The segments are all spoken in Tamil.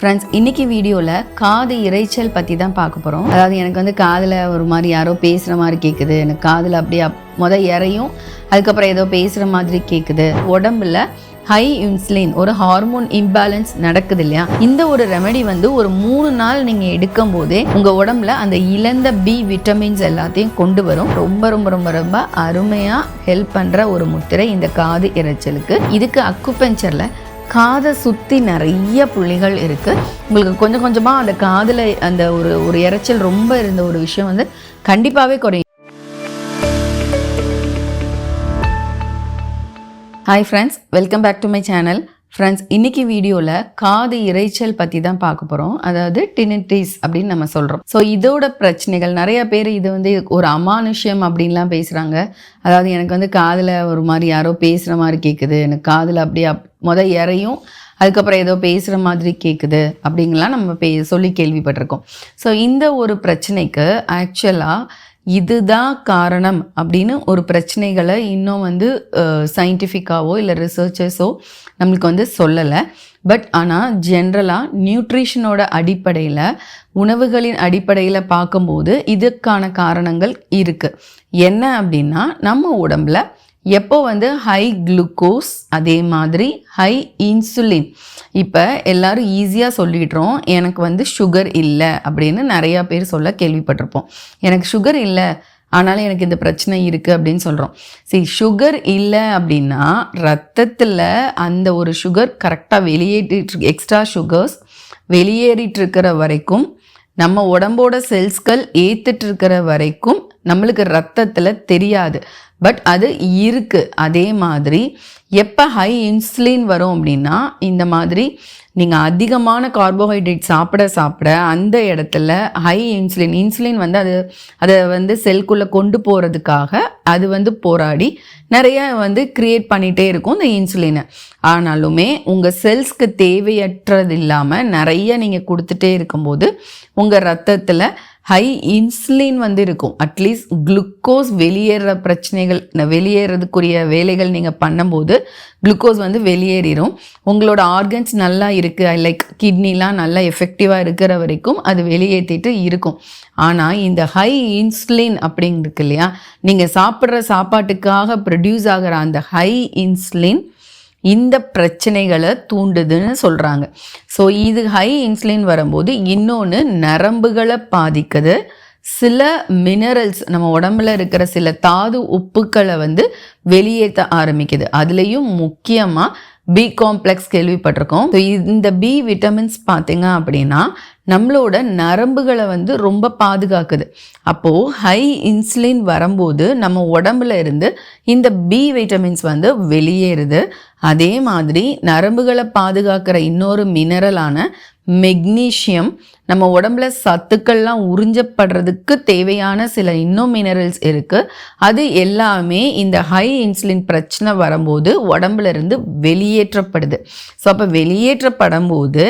ஃப்ரெண்ட்ஸ், இன்னைக்கு வீடியோவில் காது இரைச்சல் பற்றி தான் பார்க்க போகிறோம். அதாவது எனக்கு வந்து காதில் ஒரு மாதிரி யாரோ பேசுகிற மாதிரி கேட்குது, எனக்கு காதில் அப்படியே இறையும், அதுக்கப்புறம் ஏதோ பேசுகிற மாதிரி கேட்குது. உடம்புல ஹை இன்சுலின், ஒரு ஹார்மோன் இம்பேலன்ஸ் நடக்குது இல்லையா? இந்த ஒரு ரெமெடி வந்து ஒரு 3 நாள் நீங்கள் எடுக்கும் போதே உங்கள் உடம்புல அந்த இழந்த பி விட்டமின்ஸ் எல்லாத்தையும் கொண்டு வரும். ரொம்ப ரொம்ப ரொம்ப ரொம்ப அருமையாக ஹெல்ப் பண்ணுற ஒரு முத்திரை இந்த காது இரைச்சலுக்கு. இதுக்கு அக்குபஞ்சரில் காதை சுற்றி நிறைய புள்ளிகள் இருக்குது. உங்களுக்கு கொஞ்சம் கொஞ்சமாக அந்த காதில் அந்த ஒரு இரைச்சல் ரொம்ப இருந்த ஒரு விஷயம் வந்து கண்டிப்பாகவே குறையும். Hi friends, welcome back to my channel. Friends, இன்றைக்கி வீடியோவில் காது இரைச்சல் பற்றி தான் பார்க்க போகிறோம். அதாவது டினிட்டிஸ் அப்படின்னு நம்ம சொல்கிறோம். ஸோ இதோட பிரச்சனைகள் நிறைய பேர் இது வந்து ஒரு அமானுஷ்யம் அப்படின்லாம் பேசுகிறாங்க. அதாவது எனக்கு வந்து காதில் ஒரு மாதிரி யாரோ பேசுகிற மாதிரி கேட்குது, எனக்கு காதில் அப்படியே இறையும், அதுக்கப்புறம் ஏதோ பேசுகிற மாதிரி கேட்குது அப்படிங்கலாம் நம்ம சொல்லி கேள்விப்பட்டிருக்கோம். ஸோ இந்த ஒரு பிரச்சனைக்கு ஆக்சுவலாக இதுதான் காரணம் அப்படின்னு ஒரு பிரச்சனைகளை இன்னும் வந்து சயின்டிஃபிக்காவோ இல்லை ரிசர்ச்சர்ஸோ நம்மளுக்கு வந்து சொல்லலை. பட் ஆனால் ஜென்ரலாக நியூட்ரிஷனோட அடிப்படையில், உணவுகளின் அடிப்படையில் பார்க்கும்போது இதுக்கான காரணங்கள் இருக்குது. என்ன அப்படின்னா, நம்ம உடம்புல எப்போ வந்து ஹை குளுக்கோஸ், அதே மாதிரி ஹை இன்சுலின். இப்போ எல்லாரும் ஈஸியாக சொல்லிடுறோம், எனக்கு வந்து சுகர் இல்லை அப்படின்னு நிறையா பேர் சொல்ல கேள்விப்பட்டிருப்போம். எனக்கு சுகர் இல்லை, ஆனாலும் எனக்கு இந்த பிரச்சனை இருக்குது அப்படின்னு சொல்கிறோம். சரி, சுகர் இல்லை அப்படின்னா ரத்தத்தில் அந்த ஒரு சுகர் கரெக்டாக எக்ஸ்ட்ரா சுகர்ஸ் வெளியேறிட்டுருக்கிற வரைக்கும், நம்ம உடம்போட செல்ஸ்கள் ஏற்றுட்ருக்கிற வரைக்கும் நம்மளுக்கு ரத்தத்தில் தெரியாது. பட் அது இருக்குது. அதே மாதிரி எப்போ ஹை இன்சுலின் வரும் அப்படின்னா, இந்த மாதிரி நீங்கள் அதிகமான கார்போஹைட்ரேட் சாப்பிட அந்த இடத்துல ஹை இன்சுலின் வந்து அதை வந்து செல்குள்ளே கொண்டு போகிறதுக்காக அது வந்து போராடி நிறைய வந்து க்ரியேட் பண்ணிகிட்டே இருக்கும் இந்த இன்சுலினை. ஆனாலுமே உங்கள் செல்ஸ்க்கு தேவையற்றது இல்லாமல் நிறைய நீங்கள் கொடுத்துட்டே இருக்கும்போது உங்கள் ரத்தத்தில் ஹை இன்சுலின் வந்து இருக்கும். அட்லீஸ்ட் குளுக்கோஸ் வெளியேற பிரச்சனைகள், வெளியேறதுக்குரிய வேலைகள் நீங்கள் பண்ணும்போது குளுக்கோஸ் வந்து வெளியேறிடும். உங்களோட ஆர்கன்ஸ் நல்லா இருக்குது, லைக் கிட்னிலாம் நல்லா எஃபெக்டிவாக இருக்கிற வரைக்கும் அது வெளியேற்றிட்டு இருக்கும். ஆனால் இந்த ஹை இன்சுலின் அப்படிங்கிறது இல்லையா, நீங்கள் சாப்பிட்ற சாப்பாட்டுக்காக ப்ரொடியூஸ் ஆகிற அந்த ஹை இன்சுலின் இந்த பிரச்சனைகளை தூண்டுதுன்னு சொல்கிறாங்க. ஸோ இது ஹை இன்சுலின் வரும்போது இன்னொன்று நரம்புகளை பாதிக்குது. சில மினரல்ஸ், நம்ம உடம்புல இருக்கிற சில தாது உப்புக்களை வந்து வெளியேற்ற ஆரம்பிக்குது. அதுலேயும் முக்கியமாக பி காம்ப்ளெக்ஸ் கேள்விப்பட்டிருக்கோம். ஸோ இந்த பி விட்டமின்ஸ் பார்த்தீங்க அப்படின்னா நம்மளோட நரம்புகளை வந்து ரொம்ப பாதுகாக்குது. அப்போது ஹை இன்சுலின் வரும்போது நம்ம உடம்புல இருந்து இந்த பி விட்டமின்ஸ் வந்து வெளியேறுது. அதே மாதிரி நரம்புகளை பாதுகாக்கிற இன்னொரு மினரலான மெக்னீஷியம், நம்ம உடம்புல சத்துக்கள்லாம் உறிஞ்சப்படுறதுக்கு தேவையான சில இன்னும் மினரல்ஸ் இருக்குது. அது எல்லாமே இந்த ஹை இன்சுலின் பிரச்சனை வரும்போது உடம்புல இருந்து வெளியேற்றப்படுது. ஸோ அப்போ வெளியேற்றப்படும் போது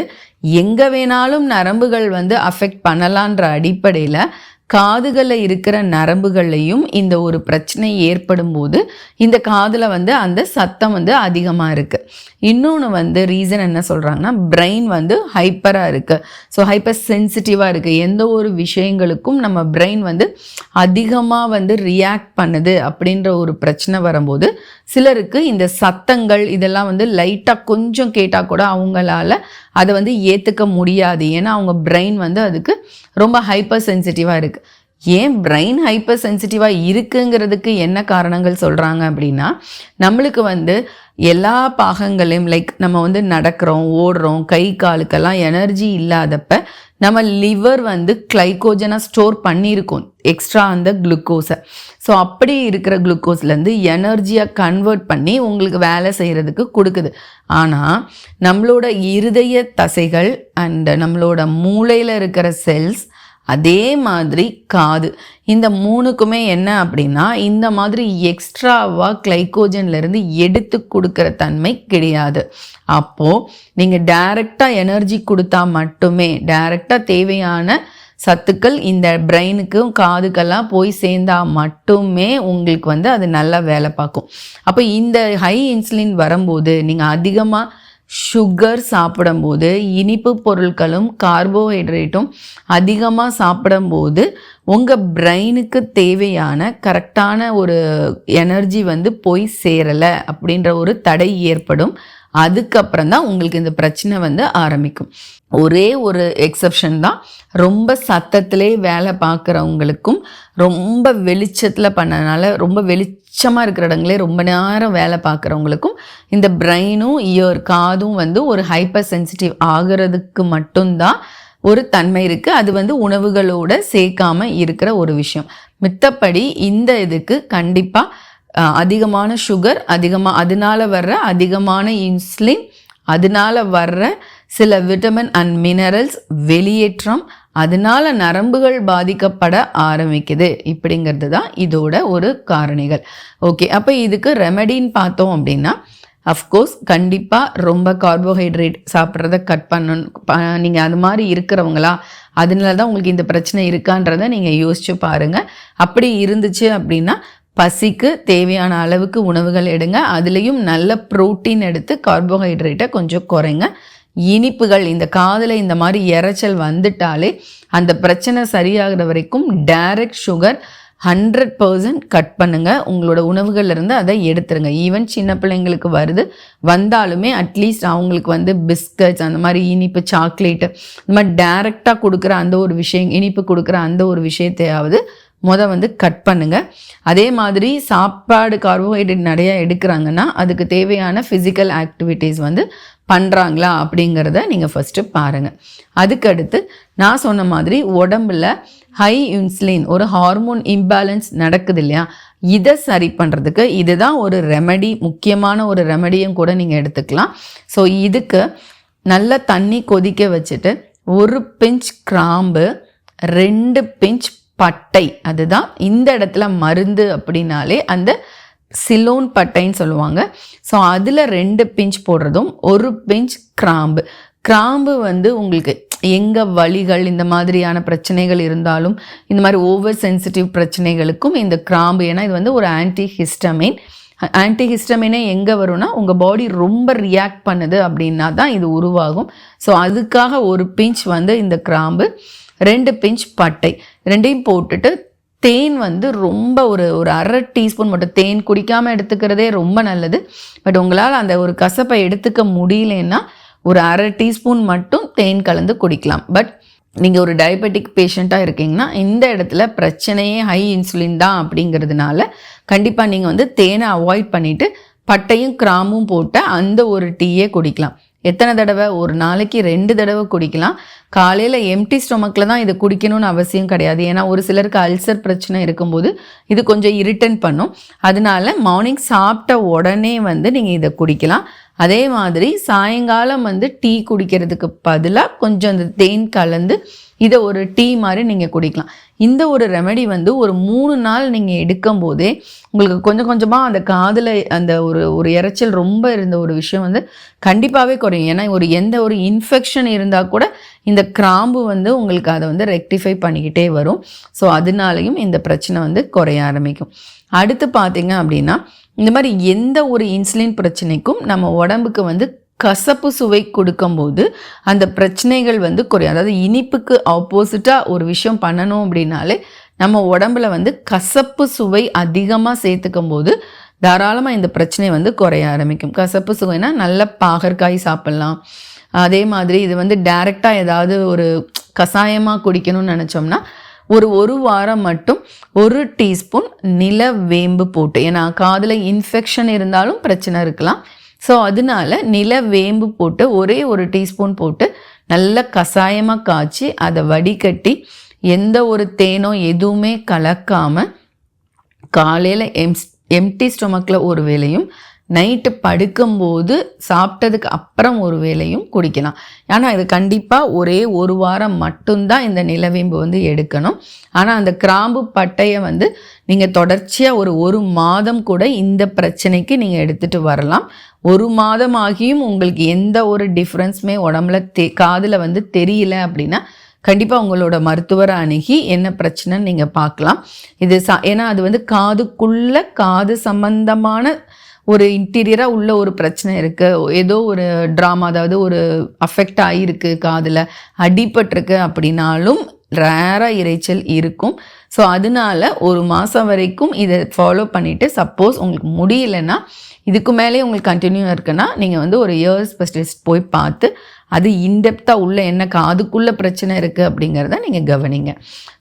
எங்கே வேணாலும் நரம்புகள் வந்து அஃபெக்ட் பண்ணலான்ற அடிப்படையில் காதுகளில் இருக்கிற நரம்புகள்லையும் இந்த ஒரு பிரச்சனை ஏற்படும் போது இந்த காதில் வந்து அந்த சத்தம் வந்து அதிகமாக இருக்குது. இன்னொன்று வந்து ரீசன் என்ன சொல்கிறாங்கன்னா, பிரெயின் வந்து ஹைப்பராக இருக்குது. ஸோ ஹைப்பர் சென்சிட்டிவாக இருக்குது. எந்த ஒரு விஷயங்களுக்கும் நம்ம பிரெயின் வந்து அதிகமாக வந்து ரியாக்ட் பண்ணுது அப்படின்ற ஒரு பிரச்சனை வரும்போது சிலருக்கு இந்த சத்தங்கள் இதெல்லாம் வந்து லைட்டாக கொஞ்சம் கேட்டால் கூட அவங்களால அதை வந்து ஏற்றுக்க முடியாது. ஏன்னா அவங்க பிரெயின் வந்து அதுக்கு ரொம்ப ஹைப்பர் சென்சிட்டிவாக இருக்குது. ஏன் பிரெயின் ஹைப்பர் சென்சிட்டிவாக இருக்குங்கிறதுக்கு என்ன காரணங்கள் சொல்கிறாங்க அப்படின்னா, நம்மளுக்கு வந்து எல்லா பாகங்களையும், லைக் நம்ம வந்து நடக்கிறோம், ஓடுறோம், கை காலுக்கெல்லாம் எனர்ஜி இல்லாதப்ப நம்ம லிவர் வந்து கிளைகோஜனை ஸ்டோர் பண்ணியிருக்கோம், எக்ஸ்ட்ரா அந்த குளுக்கோஸை. ஸோ அப்படி இருக்கிற குளுக்கோஸ்லேருந்து எனர்ஜியாக கன்வெர்ட் பண்ணி உங்களுக்கு வேலை செய்கிறதுக்கு கொடுக்குது. ஆனால் நம்மளோட இருதய தசைகள் அண்ட் நம்மளோட மூளையில் இருக்கிற செல்ஸ், அதே மாதிரி காது, இந்த மூணுக்குமே என்ன அப்படின்னா இந்த மாதிரி எக்ஸ்ட்ராவாக கிளைகோஜன்லேருந்து எடுத்து கொடுக்குற தன்மை கிடையாது. அப்போது நீங்கள் டைரெக்டாக எனர்ஜி கொடுத்தா மட்டுமே, டைரெக்டாக தேவையான சத்துக்கள் இந்த பிரெயினுக்கும் காதுக்கெல்லாம் போய் சேர்ந்தால் மட்டுமே உங்களுக்கு வந்து அது நல்லா வேலை பார்க்கும். அப்போ இந்த ஹை இன்சுலின் வரும்போது நீங்கள் அதிகமாக சுகர் சாப்பிடும்போது, இனிப்பு பொருட்களும் கார்போஹைட்ரேட்டும் அதிகமாக சாப்பிடும்போது உங்கள் பிரெயினுக்கு தேவையான கரெக்டான ஒரு எனர்ஜி வந்து போய் சேரலை அப்படின்ற ஒரு தடை ஏற்படும். அதுக்கப்புறம் தான் உங்களுக்கு இந்த பிரச்சனை வந்து ஆரம்பிக்கும். ஒரே ஒரு எக்ஸப்ஷன் தான், ரொம்ப சத்தத்திலே வேலை பார்க்குறவங்களுக்கும் ரொம்ப வெளிச்சத்தில் பண்ணனால ரொம்ப வெளிச்சமாக இருக்கிற இடங்களே ரொம்ப நேரம் வேலை பார்க்குறவங்களுக்கும் இந்த பிரெயினும் காதும் வந்து ஒரு ஹைப்பர் சென்சிட்டிவ் ஆகிறதுக்கு மட்டும்தான் ஒரு தன்மை இருக்குது. அது வந்து உணவுகளோட சேர்க்காம இருக்கிற ஒரு விஷயம். மித்தபடி இந்த இதுக்கு கண்டிப்பாக அதிகமான சுகர், அதனால வர்ற அதிகமான இன்சுலின், அதனால வர்ற சில விட்டமின் அண்ட் மினரல்ஸ் வெளியேற்றம், அதனால நரம்புகள் பாதிக்கப்பட ஆரம்பிக்குது. இப்படிங்கிறது தான் இதோட ஒரு காரணிகள். ஓகே, அப்போ இதுக்கு ரெமெடின்னு பார்த்தோம் அப்படின்னா, அஃப்கோர்ஸ் கண்டிப்பாக ரொம்ப கார்போஹைட்ரேட் சாப்பிட்றத கட் பண்ணணும். நீங்கள் அது மாதிரி இருக்கிறவங்களா, அதனால தான் உங்களுக்கு இந்த பிரச்சனை இருக்கான்றதை நீங்கள் யோசிச்சு பாருங்கள். அப்படி இருந்துச்சு அப்படின்னா பசிக்கு தேவையான அளவுக்கு உணவுகள் எடுங்க. அதுலேயும் நல்ல ப்ரோட்டீன் எடுத்து கார்போஹைட்ரேட்டை கொஞ்சம் குறைங்க. இனிப்புகள், இந்த காதில் இந்த மாதிரி இரைச்சல் வந்துட்டாலே அந்த பிரச்சனை சரியாகிற வரைக்கும் டைரக்ட் சுகர் 100% கட் பண்ணுங்கள். உங்களோட உணவுகள்லேருந்து அதை எடுத்துருங்க. ஈவன் சின்ன பிள்ளைங்களுக்கு வந்தாலுமே அட்லீஸ்ட் அவங்களுக்கு வந்து பிஸ்கட்ஸ், அந்த மாதிரி இனிப்பு, சாக்லேட்டு, இந்த மாதிரி டைரெக்டாக கொடுக்குற அந்த ஒரு விஷயம், இனிப்பு கொடுக்குற அந்த ஒரு விஷயத்தையாவது வந்து கட் பண்ணுங்கள். அதே மாதிரி சாப்பாடு கார்போஹைட்ரேட் நிறையா எடுக்கிறாங்கன்னா அதுக்கு தேவையான ஃபிசிக்கல் ஆக்டிவிட்டீஸ் வந்து பண்ணுறாங்களா அப்படிங்கிறத நீங்கள் ஃபஸ்ட்டு பாருங்கள். அதுக்கடுத்து நான் சொன்ன மாதிரி உடம்புல ஹை இன்சுலின், ஒரு ஹார்மோன் இம்பேலன்ஸ் நடக்குது இல்லையா, இதை சரி பண்ணுறதுக்கு இதுதான் ஒரு ரெமெடி, முக்கியமான ஒரு ரெமெடியும் கூட நீங்கள் எடுத்துக்கலாம். ஸோ இதுக்கு நல்ல தண்ணி கொதிக்க வச்சுட்டு 1 பிஞ்ச் கிராம்பு, 2 பிஞ்ச் பட்டை, அதுதான் இந்த இடத்துல மருந்து அப்படின்னாலே அந்த சிலோன் பட்டைன்னு சொல்லுவாங்க. ஸோ அதில் 2 பிஞ்ச் போடுறதும், 1 பிஞ்ச் கிராம்பு வந்து உங்களுக்கு எங்கே வலிகள், இந்த மாதிரியான பிரச்சனைகள் இருந்தாலும், இந்த மாதிரி ஓவர் சென்சிட்டிவ் பிரச்சனைகளுக்கும் இந்த கிராம்பு, ஏன்னா இது வந்து ஒரு ஆன்டிஹிஸ்டமினே எங்கே வரும்னா உங்கள் பாடி ரொம்ப ரியாக்ட் பண்ணுது அப்படின்னா தான் இது உருவாகும். ஸோ அதுக்காக 1 பிஞ்ச் வந்து இந்த கிராம்பு, 2 பிஞ்ச் பட்டை, 2ஐயும் போட்டுட்டு தேன் வந்து ரொம்ப ஒரு 1/2 டீஸ்பூன் மட்டும். தேன் குடிக்காமல் எடுத்துக்கிறதே ரொம்ப நல்லது. பட் உங்களால் அந்த ஒரு கசப்பை எடுத்துக்க முடியலன்னா ஒரு 1/2 டீஸ்பூன் மட்டும் தேன் கலந்து குடிக்கலாம். பட் நீங்கள் ஒரு டயபெட்டிக் பேஷண்ட்டாக இருக்கீங்கன்னா இந்த இடத்துல பிரச்சனையே ஹை இன்சுலின் தான் அப்படிங்கிறதுனால கண்டிப்பாக நீங்கள் வந்து தேனை அவாய்ட் பண்ணிவிட்டு பட்டையும் கிராமும் போட்ட அந்த ஒரு டீயே குடிக்கலாம். எத்தனை தடவை? ஒரு நாளைக்கு 2 தடவை குடிக்கலாம். காலையில் எம்டி ஸ்டொமக்கில் தான் இதை குடிக்கணும்னு அவசியம் கிடையாது. ஏன்னா ஒரு சிலருக்கு அல்சர் பிரச்சனை இருக்கும்போது இது கொஞ்சம் இரிட்டன் பண்ணும். அதனால மார்னிங் சாப்பிட்ட உடனே வந்து நீங்கள் இதை குடிக்கலாம். அதே மாதிரி சாயங்காலம் வந்து டீ குடிக்கிறதுக்கு பதிலாக கொஞ்சம் அந்த தேன் கலந்து இதை ஒரு டீ மாதிரி நீங்கள் குடிக்கலாம். இந்த ஒரு ரெமெடி வந்து ஒரு 3 நாள் நீங்கள் எடுக்கும் போதே உங்களுக்கு கொஞ்சம் கொஞ்சமாக அந்த காதில் அந்த ஒரு இரைச்சல் ரொம்ப இருந்த ஒரு விஷயம் வந்து கண்டிப்பாகவே குறையும். ஏன்னா எந்த ஒரு இன்ஃபெக்ஷன் இருந்தால் கூட இந்த கிராம்பு வந்து உங்களுக்கு அதை வந்து ரெக்டிஃபை பண்ணிக்கிட்டே வரும். ஸோ அதனாலையும் இந்த பிரச்சனை வந்து குறைய ஆரம்பிக்கும். அடுத்து பார்த்தீங்க அப்படின்னா இந்த மாதிரி எந்த ஒரு இன்சுலின் பிரச்சனைக்கும் நம்ம உடம்புக்கு வந்து கசப்பு சுவை கொடுக்கும்போது அந்த பிரச்சனைகள் வந்து குறையும். அதாவது இனிப்புக்கு ஆப்போசிட்டாக ஒரு விஷயம் பண்ணணும் அப்படின்னாலே நம்ம உடம்புல வந்து கசப்பு சுவை அதிகமாக சேர்த்துக்கும் போது தாராளமாக இந்த பிரச்சனை வந்து குறைய ஆரம்பிக்கும். கசப்பு சுவைனா நல்ல பாகற்காய் சாப்பிட்லாம். அதே மாதிரி இது வந்து டைரெக்டாக ஏதாவது ஒரு கஷாயமாக குடிக்கணும்னு நினச்சோம்னா ஒரு வாரம் மட்டும் 1 டீஸ்பூன் நிலவேம்பு போட்டு, ஏன்னா காதில் இன்ஃபெக்ஷன் இருந்தாலும் பிரச்சனை இருக்கலாம். ஸோ அதனால நிலவேம்பு போட்டு ஒரே 1 டீஸ்பூன் போட்டு நல்ல கஷாயமாக காய்ச்சி அதை வடிகட்டி எந்த ஒரு தேனோ எதுவுமே கலக்காமல் காலையில் எம்டி ஸ்டொமக்கில் ஒரு வேளையும், நைட்டு படுக்கும்போது சாப்பிட்டதுக்கு அப்புறம் ஒரு வேளையும் குடிக்கலாம். ஆனால் இது கண்டிப்பாக ஒரே 1 வாரம் மட்டும்தான் இந்த நிலவேம்பு வந்து எடுக்கணும். ஆனால் அந்த கிராம்பு பட்டையை வந்து நீங்கள் தொடர்ச்சியாக ஒரு மாதம் கூட இந்த பிரச்சனைக்கு நீங்கள் எடுத்துகிட்டு வரலாம். 1 மாதம் ஆகியும் உங்களுக்கு எந்த ஒரு டிஃப்ரென்ஸுமே உடம்புல காதில் வந்து தெரியல அப்படின்னா கண்டிப்பாக உங்களோட மருத்துவரை அணுகி என்ன பிரச்சனைன்னு நீங்கள் பார்க்கலாம். இது ஏன்னா அது வந்து காது சம்பந்தமான ஒரு இன்டீரியராக உள்ள ஒரு பிரச்சனை இருக்குது, ஏதோ ஒரு ட்ராமா, அதாவது ஒரு அஃபெக்ட் ஆகிருக்கு, காதில் அடிபட்டிருக்கு அப்படின்னாலும் ரேராக இரைச்சல் இருக்கும். ஸோ அதனால ஒரு மாதம் வரைக்கும் இதை ஃபாலோ பண்ணிவிட்டு, சப்போஸ் உங்களுக்கு முடியலைன்னா, இதுக்கு மேலே உங்களுக்கு கண்டினியூ இருக்குன்னா நீங்கள் வந்து ஒரு இயர் ஸ்பெஷலிஸ்ட் போய் பார்த்து அது இன்டெப்த்தாக உள்ள என்ன காதுக்குள்ளே பிரச்சனை இருக்குது அப்படிங்கிறத நீங்கள் கவனிங்க.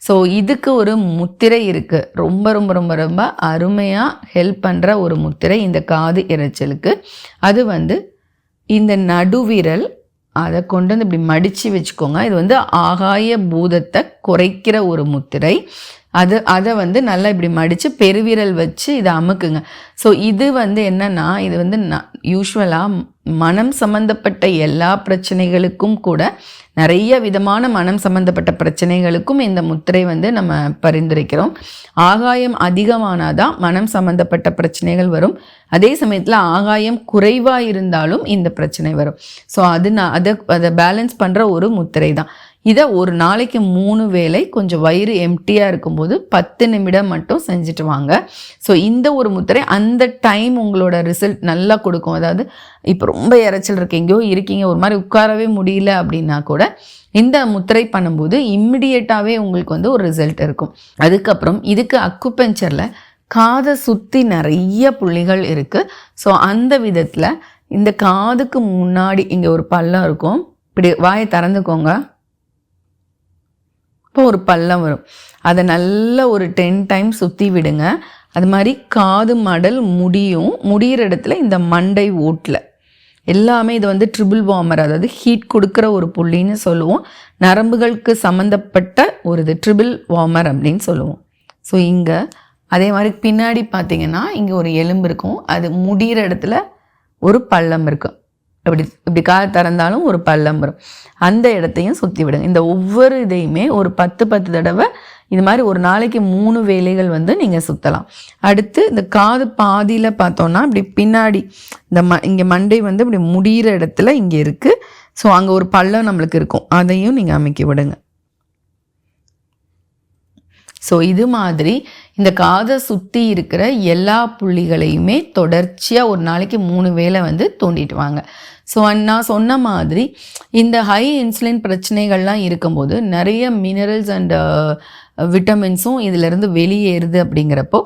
ஸோ இதுக்கு ஒரு முத்திரை இருக்குது, ரொம்ப ரொம்ப ரொம்ப ரொம்ப அருமையாக ஹெல்ப் பண்ணுற ஒரு முத்திரை இந்த காது இரைச்சலுக்கு. அது வந்து இந்த நடுவிரல், அதை கொண்டு வந்து இப்படி மடித்து வச்சுக்கோங்க. இது வந்து ஆகாய பூதத்தை குறைக்கிற ஒரு முத்திரை. அதை வந்து நல்லா இப்படி மடித்து பெருவிரல் வச்சு இதை அமுக்குங்க. ஸோ இது வந்து என்னென்னா, இது வந்து யூஸ்வலாக மனம் சம்மந்தப்பட்ட எல்லா பிரச்சனைகளுக்கும் கூட, நிறைய விதமான மனம் சம்மந்தப்பட்ட பிரச்சனைகளுக்கும் இந்த முத்திரை வந்து நம்ம பரிந்துரைக்கிறோம். ஆகாயம் அதிகமானாதான் மனம் சம்மந்தப்பட்ட பிரச்சனைகள் வரும். அதே சமயத்தில் ஆகாயம் குறைவாக இருந்தாலும் இந்த பிரச்சனை வரும். ஸோ அதை பேலன்ஸ் பண்ணுற ஒரு முத்திரை தான். இதை ஒரு நாளைக்கு 3 வேளை கொஞ்சம் வயிறு எம்டியாக இருக்கும்போது 10 நிமிடம் மட்டும் செஞ்சுட்டு வாங்க. ஸோ இந்த ஒரு முத்திரை அந்த டைம் உங்களோட ரிசல்ட் நல்லா கொடுக்கும். அதாவது இப்போ ரொம்ப இரைச்சல் இருக்கு, எங்கேயோ இருக்கீங்க, ஒரு மாதிரி உட்காரவே முடியல அப்படின்னா கூட இந்த முத்திரை பண்ணும்போது இம்மிடியேட்டாகவே உங்களுக்கு வந்து ஒரு ரிசல்ட் இருக்கும். அதுக்கப்புறம் இதுக்கு அக்குபஞ்சரில் காதை சுற்றி நிறைய புள்ளிகள் இருக்குது. ஸோ அந்த விதத்தில் இந்த காதுக்கு முன்னாடி இங்கே ஒரு பள்ளம் இருக்கும், இப்படி வாயை திறந்துக்கோங்க, இப்போ ஒரு பள்ளம் வரும், அதை நல்லா ஒரு 10 டைம்ஸ் சுற்றி விடுங்க. அது மாதிரி காது மடல் முடிகிற இடத்துல இந்த மண்டை ஓட்டில் எல்லாமே இது வந்து ட்ரிபிள் வார்மர், அதாவது ஹீட் கொடுக்குற ஒரு புள்ளின்னு சொல்லுவோம். நரம்புகளுக்கு சம்மந்தப்பட்ட ஒரு இது ட்ரிபிள் வார்மர் அப்படின்னு சொல்லுவோம். ஸோ இங்கே அதே மாதிரி பின்னாடி பார்த்தீங்கன்னா இங்கே ஒரு எலும்பு இருக்கும், அது முடிகிற இடத்துல ஒரு பள்ளம் இருக்கும். இப்படி காது திறந்தாலும் ஒரு பள்ளம் வரும், அந்த இடத்தையும் சுற்றி விடுங்க. இந்த ஒவ்வொரு இதையுமே ஒரு 10 தடவை இது மாதிரி ஒரு நாளைக்கு 3 வேளைகள் வந்து நீங்கள் சுற்றலாம். அடுத்து இந்த காது பாதியில் பார்த்தோன்னா இப்படி பின்னாடி இந்த இங்கே மண்டை வந்து இப்படி முடிகிற இடத்துல இங்கே இருக்குது. ஸோ அங்கே ஒரு பள்ளம் நம்மளுக்கு இருக்கும், அதையும் நீங்கள் அமைக்கி விடுங்க. ஸோ இது மாதிரி இந்த காதை சுற்றி இருக்கிற எல்லா புள்ளிகளையுமே தொடர்ச்சியாக ஒரு நாளைக்கு 3 வேளை வந்து தூண்டிட்டு வாங்க. ஸோ நான் சொன்ன மாதிரி இந்த ஹை இன்சுலின் பிரச்சனைகள்லாம் இருக்கும்போது நிறைய மினரல்ஸ் அண்ட் விட்டமின்ஸும் இதிலேருந்து வெளியேறுது. அப்படிங்கிறப்போ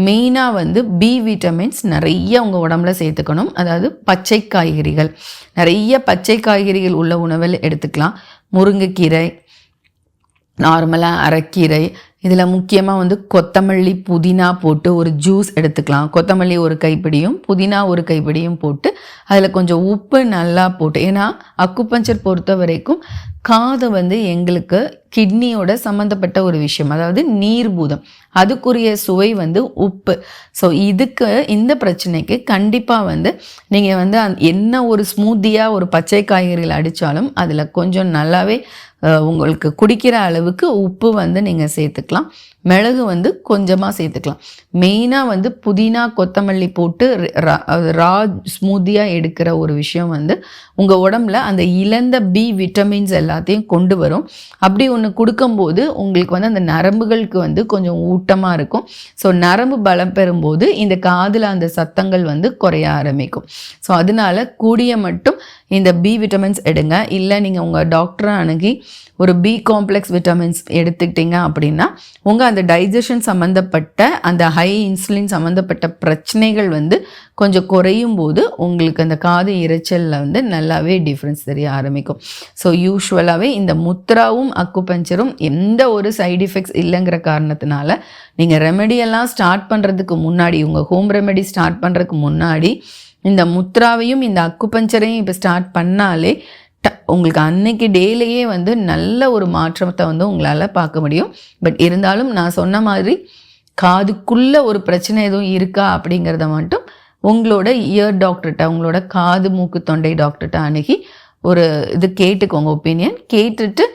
மெயினாக வந்து பி விட்டமின்ஸ் நிறைய உங்கள் உடம்புல சேர்த்துக்கணும். அதாவது பச்சை காய்கறிகள், நிறைய பச்சை காய்கறிகள் உள்ள உணவில் எடுத்துக்கலாம். முருங்கைக்கீரை, நார்மலாக அரைக்கீரை, இதில் முக்கியமாக வந்து கொத்தமல்லி புதினா போட்டு ஒரு ஜூஸ் எடுத்துக்கலாம். கொத்தமல்லி ஒரு கைப்பிடியும் புதினா ஒரு கைப்பிடியும் போட்டு அதில் கொஞ்சம் உப்பு நல்லா போட்டு, ஏன்னா அக்குபஞ்சர் பொறுத்த வரைக்கும் காது வந்து எங்களுக்கு கிட்னியோட சம்மந்தப்பட்ட ஒரு விஷயம், அதாவது நீர்பூதம், அதுக்குரிய சுவை வந்து உப்பு. ஸோ இதுக்கு இந்த பிரச்சனைக்கு கண்டிப்பாக வந்து நீங்கள் வந்து என்ன ஒரு ஸ்மூத்தியாக ஒரு பச்சை காய்கறிகள் அடித்தாலும் அதில் கொஞ்சம் நல்லாவே உங்களுக்கு குடிக்கிற அளவுக்கு உப்பு வந்து நீங்கள் சேர்த்துக்கலாம். மிளகு வந்து கொஞ்சமாக சேர்த்துக்கலாம். மெயினாக வந்து புதினா கொத்தமல்லி போட்டு ரா ஸ்மூத்தியாக எடுக்கிற ஒரு விஷயம் வந்து உங்கள் உடம்புல அந்த இழந்த பி விட்டமின்ஸ் எல்லாத்தையும் கொண்டு வரும். அப்படி ஒன்று கொடுக்கும்போது உங்களுக்கு வந்து அந்த நரம்புகளுக்கு வந்து கொஞ்சம் ஊட்டமாக இருக்கும். ஸோ நரம்பு பலம் பெறும்போது இந்த காதில் அந்த சத்தங்கள் வந்து குறைய ஆரம்பிக்கும். ஸோ அதனால கூடிய மட்டும் இந்த பி விட்டமின்ஸ் எடுங்க. இல்லை நீங்கள் உங்கள் டாக்டரை அணுகி ஒரு பி காம்ப்ளெக்ஸ் விட்டமின்ஸ் எடுத்துக்கிட்டீங்க அப்படின்னா உங்கள் அந்த டைஜஷன் சம்மந்தப்பட்ட அந்த ஹை இன்சுலின் சம்மந்தப்பட்ட பிரச்சனைகள் வந்து கொஞ்சம் குறையும் போது உங்களுக்கு அந்த காது இரைச்சலில் வந்து நல்லாவே டிஃப்ரென்ஸ் தெரிய ஆரம்பிக்கும். ஸோ யூஸ்வலாகவே இந்த முத்ராவும் அக்குபஞ்சரும் எந்த ஒரு சைடு எஃபெக்ட்ஸ் இல்லைங்கிற காரணத்தினால நீங்கள் ரெமெடியெல்லாம் ஸ்டார்ட் பண்ணுறதுக்கு முன்னாடி, உங்கள் ஹோம் ரெமெடி ஸ்டார்ட் பண்ணுறதுக்கு முன்னாடி இந்த முத்ராவையும் இந்த அக்குபஞ்சரையும் இப்போ ஸ்டார்ட் பண்ணாலே உங்களுக்கு அன்னைக்கு டேலேயே வந்து நல்ல ஒரு மாற்றத்தை வந்து உங்களால் பார்க்க முடியும். பட் இருந்தாலும் நான் சொன்ன மாதிரி காதுக்குள்ளே ஒரு பிரச்சனை எதுவும் இருக்கா அப்படிங்கிறத மட்டும் உங்களோட இயர் டாக்டர்கிட்ட, உங்களோட காது மூக்கு தொண்டை டாக்டர்கிட்ட அணுகி ஒரு இது கேட்டுக்கோங்க, ஒப்பீனியன் கேட்டுட்டு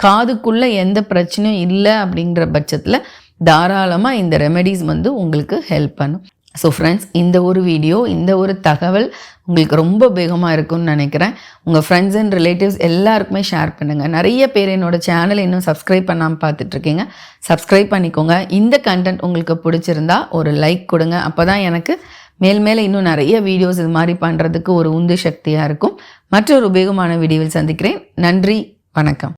காதுக்குள்ளே எந்த பிரச்சனையும் இல்லை அப்படிங்கிற பட்சத்தில் தாராளமாக இந்த ரெமெடிஸ் வந்து உங்களுக்கு ஹெல்ப் பண்ணும். ஸோ ஃப்ரெண்ட்ஸ், இந்த ஒரு வீடியோ, இந்த ஒரு தகவல் உங்களுக்கு ரொம்ப உபயோகமாக இருக்கும்னு நினைக்கிறேன். உங்கள் ஃப்ரெண்ட்ஸ் அண்ட் ரிலேட்டிவ்ஸ் எல்லாருக்குமே ஷேர் பண்ணுங்கள். நிறைய பேர் என்னோடய சேனலை இன்னும் சப்ஸ்கிரைப் பண்ணாமல் பார்த்துட்ருக்கீங்க, சப்ஸ்கிரைப் பண்ணிக்கோங்க. இந்த கண்டென்ட் உங்களுக்கு பிடிச்சிருந்தா ஒரு லைக் கொடுங்க, அப்போ தான் எனக்கு மேல் மேலே இன்னும் நிறைய வீடியோஸ் இது மாதிரி பண்ணுறதுக்கு ஒரு உந்து சக்தியாக இருக்கும். மற்றொரு உபயோகமான வீடியோவில் சந்திக்கிறேன். நன்றி, வணக்கம்.